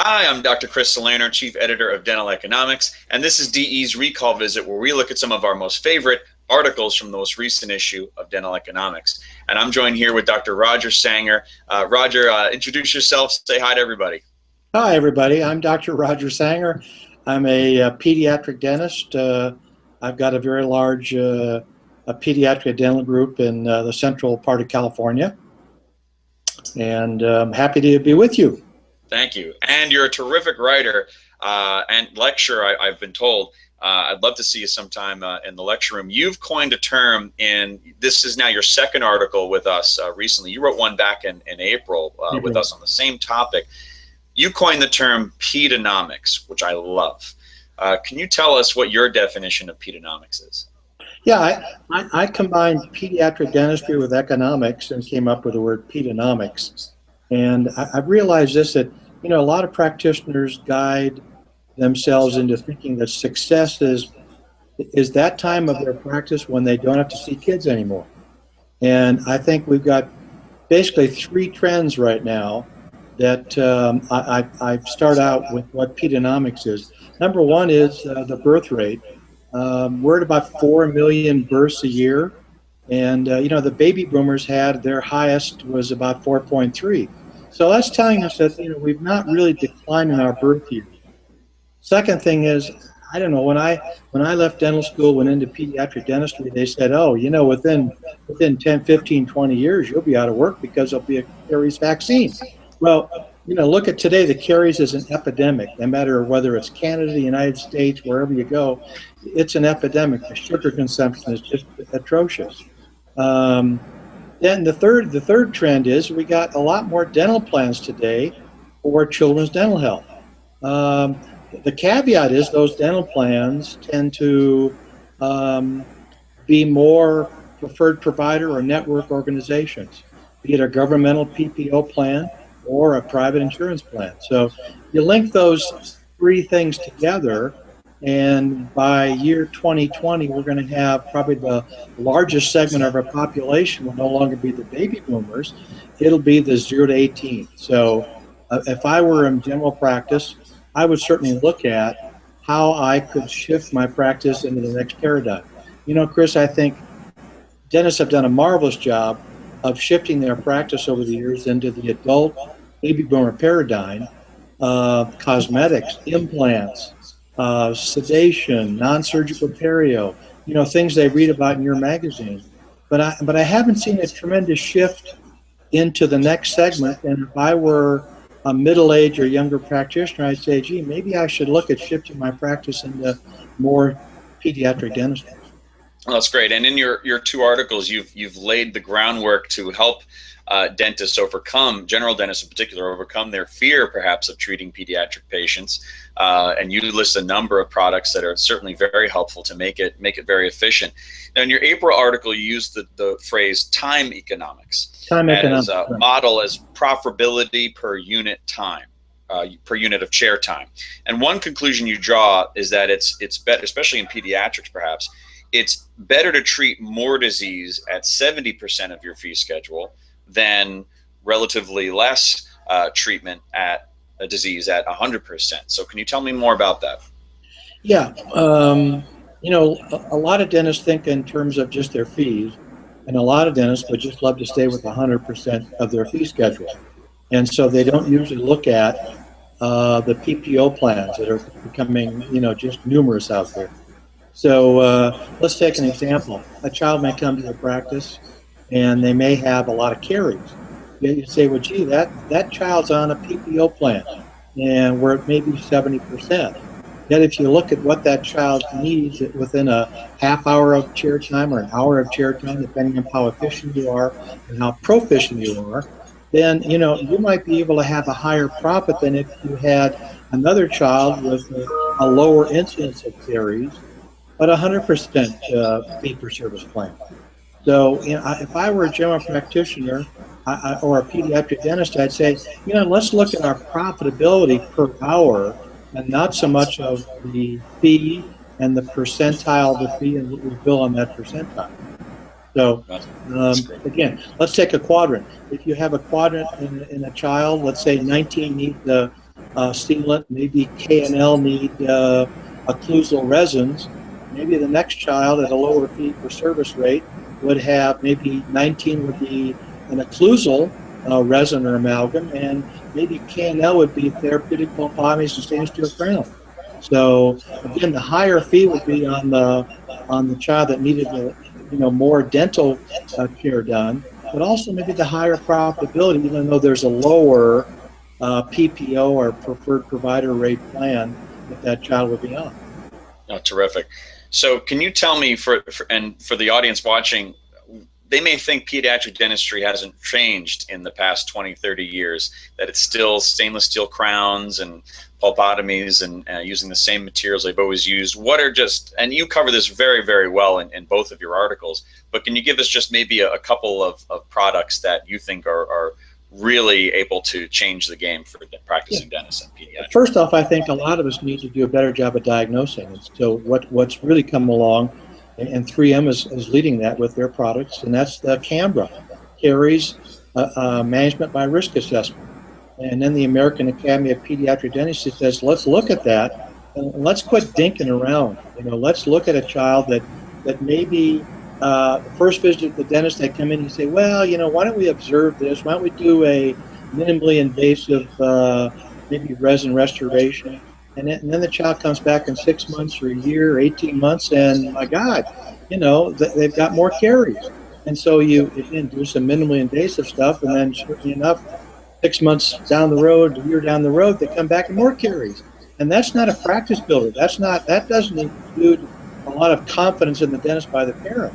Hi, I'm Dr. Chris Salierno, Chief Editor of Dental Economics, and this is DE's Recall Visit, where we look at some of our most favorite articles from the most recent issue of Dental Economics. And I'm joined here with Dr. Roger Sanger. Roger, introduce yourself, say hi to everybody. Hi, everybody. I'm Dr. Roger Sanger. I'm a pediatric dentist. I've got a very large a pediatric dental group in the central part of California, and I'm happy to be with you. Thank you. And you're a terrific writer and lecturer, I've been told. I'd love to see you sometime in the lecture room. You've coined a term, and this is now your second article with us recently. You wrote one back in April with us on the same topic. You coined the term pedonomics, which I love. Can you tell us what your definition of pedonomics is? Yeah, I combined pediatric dentistry with economics and came up with the word pedonomics. And I've realized this, that, a lot of practitioners guide themselves into thinking that success is that time of their practice when they don't have to see kids anymore. And I think we've got basically three trends right now that I start out with what pedonomics is. Number one is the birth rate. We're at about 4 million births a year. And, the baby boomers had their highest was about 4.3. So that's telling us that, we've not really declined in our birth years. Second thing is, I don't know, when I left dental school, went into pediatric dentistry, they said, oh, within 10, 15, 20 years, you'll be out of work because there'll be a caries vaccine. Well, look at today, the caries is an epidemic. No matter whether it's Canada, the United States, wherever you go, it's an epidemic. The sugar consumption is just atrocious. Then the third trend is we got a lot more dental plans today for children's dental health. The caveat is those dental plans tend to be more preferred provider or network organizations, be it a governmental PPO plan or a private insurance plan. So you link those three things together, and by year 2020, we're going to have probably the largest segment of our population will no longer be the baby boomers. It'll be the 0 to 18. So if I were in general practice, I would certainly look at how I could shift my practice into the next paradigm. Chris, I think dentists have done a marvelous job of shifting their practice over the years into the adult baby boomer paradigm, cosmetics, implants, sedation, non-surgical perio, things they read about in your magazine. But I haven't seen a tremendous shift into the next segment. And if I were a middle-aged or younger practitioner, I'd say, gee, maybe I should look at shifting my practice into more pediatric dentistry. Well, that's great. And in your two articles, you've laid the groundwork to help dentists overcome, general dentists in particular, overcome their fear perhaps of treating pediatric patients. And you list a number of products that are certainly very helpful to make it very efficient. Now, in your April article, you used the phrase time economics. Time economics. As a model as profitability per unit time, per unit of chair time. And one conclusion you draw is that it's better, especially in pediatrics perhaps, it's better to treat more disease at 70% of your fee schedule than relatively less treatment at a disease at 100%. So can you tell me more about that? Yeah, a lot of dentists think in terms of just their fees, and a lot of dentists would just love to stay with 100% of their fee schedule. And so they don't usually look at the PPO plans that are becoming, just numerous out there. So let's take an example. A child may come to the practice and they may have a lot of caries. You say, well, gee, that child's on a PPO plan and we're at maybe 70%. Yet if you look at what that child needs within a half hour of chair time or an hour of chair time, depending on how efficient you are and how proficient you are, then you might be able to have a higher profit than if you had another child with a lower incidence of caries, but 100% fee-for-service plan. So, if I were a general practitioner or a pediatric dentist, I'd say, let's look at our profitability per hour and not so much of the fee and the percentile of the fee and what we bill on that percentile. So, again, let's take a quadrant. If you have a quadrant in a child, let's say 19 need the sealant, maybe K&L need occlusal resins. Maybe the next child at a lower fee for service rate would have maybe 19 would be an occlusal resin or amalgam, and maybe K&L would be therapeutic pulpotomies and stainless steel crown. So again, the higher fee would be on the child that needed more dental care done, but also maybe the higher profitability, even though there's a lower PPO or preferred provider rate plan that child would be on. Oh, terrific. So can you tell me, for the audience watching, they may think pediatric dentistry hasn't changed in the past 20, 30 years, that it's still stainless steel crowns and pulpotomies and using the same materials they've always used. What are just, and you cover this very, very well in both of your articles, but can you give us just maybe a couple of products that you think are really able to change the game for practicing dentists and pediatrics? First off, I think a lot of us need to do a better job of diagnosing. And so what's really come along, and 3M is leading that with their products, and that's the Cambra, caries management by risk assessment. And then the American Academy of Pediatric Dentistry says, let's look at that, and let's quit dinking around. Let's look at a child that maybe the first visit to the dentist, they come in and say, well, why don't we observe this? Why don't we do a minimally invasive maybe resin restoration? And then the child comes back in 6 months or a year or 18 months, and my God, they've got more caries. And so you, again, do some minimally invasive stuff, and then certainly enough, 6 months down the road, a year down the road, they come back and more caries. And that's not a practice builder. That doesn't include a lot of confidence in the dentist by the parent.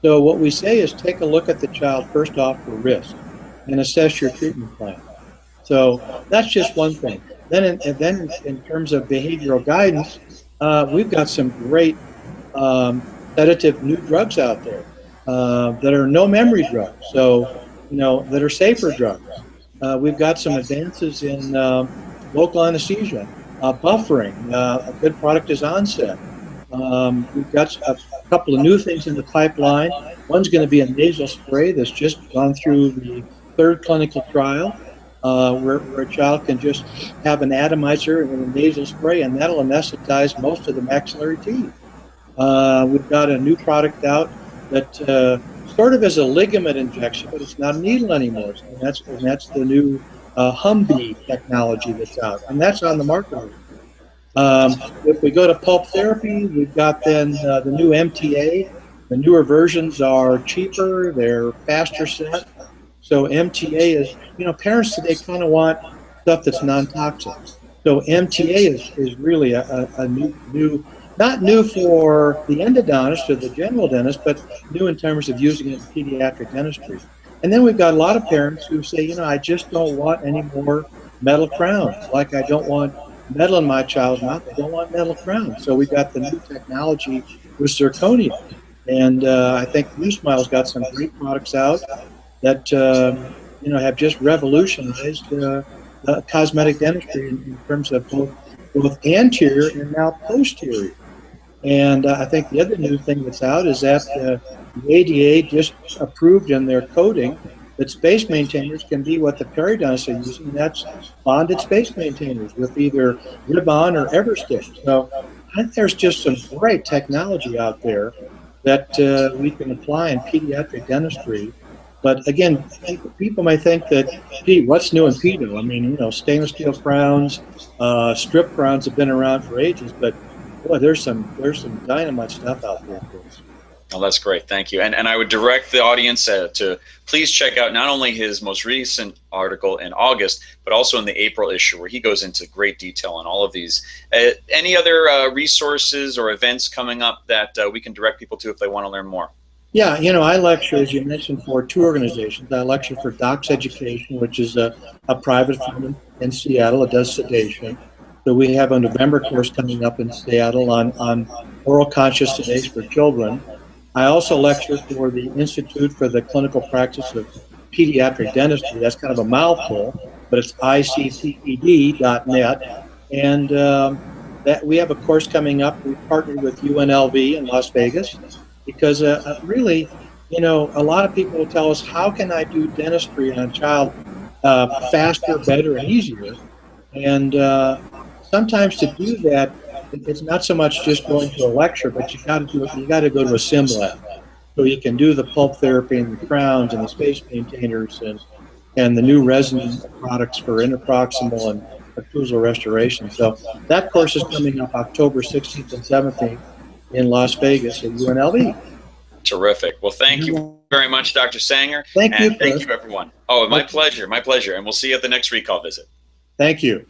So what we say is take a look at the child first off for risk and assess your treatment plan. So that's just one thing. Then in terms of behavioral guidance, we've got some great sedative new drugs out there that are no memory drugs, so that are safer drugs. We've got some advances in local anesthesia, buffering. A good product is Onset. We've got a couple of new things in the pipeline. One's going to be a nasal spray that's just gone through the 3rd clinical trial, where a child can just have an atomizer and a nasal spray, and that'll anesthetize most of the maxillary teeth. We've got a new product out that sort of is a ligament injection, but it's not a needle anymore. And that's the new Humvee technology that's out, and that's on the market. If we go to pulp therapy, we've got then the new MTA. The newer versions are cheaper, they're faster set. So MTA is, parents today kind of want stuff that's non-toxic. So MTA is really a new, not new for the endodontist or the general dentist, but new in terms of using it in pediatric dentistry. And then we've got a lot of parents who say, I just don't want any more metal crowns. Like I don't want metal in my child's mouth, they don't want metal crowns. So we've got the new technology with zirconia. And I think NuSmile's got some great products out that have just revolutionized cosmetic dentistry in terms of both anterior and now posterior. And I think the other new thing that's out is that the ADA just approved in their coding that space maintainers can be what the periodontists are using. That's bonded space maintainers with either rib-on or Everstitch. So I think there's just some great technology out there that we can apply in pediatric dentistry. But again, people may think that, gee, what's new in pedo? I mean, stainless steel crowns, strip crowns have been around for ages, but boy, there's some dynamite stuff out there for us. Well, that's great. Thank you. And I would direct the audience to please check out not only his most recent article in August, but also in the April issue, where he goes into great detail on all of these. Any other resources or events coming up that we can direct people to if they want to learn more? Yeah, I lecture, as you mentioned, for 2 organizations. I lecture for Docs Education, which is a private firm in Seattle. It does sedation. So we have a November course coming up in Seattle on oral conscious sedation for children. I also lecture for the Institute for the Clinical Practice of Pediatric Dentistry. That's kind of a mouthful, but it's icped.net. And that we have a course coming up. We partnered with UNLV in Las Vegas because really, a lot of people will tell us, how can I do dentistry on a child faster, better, and easier? And sometimes to do that, it's not so much just going to a lecture, but you got to do it. You got to go to a sim lab, so you can do the pulp therapy and the crowns and the space maintainers and the new resin products for interproximal and occlusal restoration. So that course is coming up October 16th and 17th in Las Vegas at UNLV. Terrific. Well, thank you very much, Dr. Sanger. Thank you, and thank you, everyone. Oh, my pleasure. My pleasure. And we'll see you at the next recall visit. Thank you.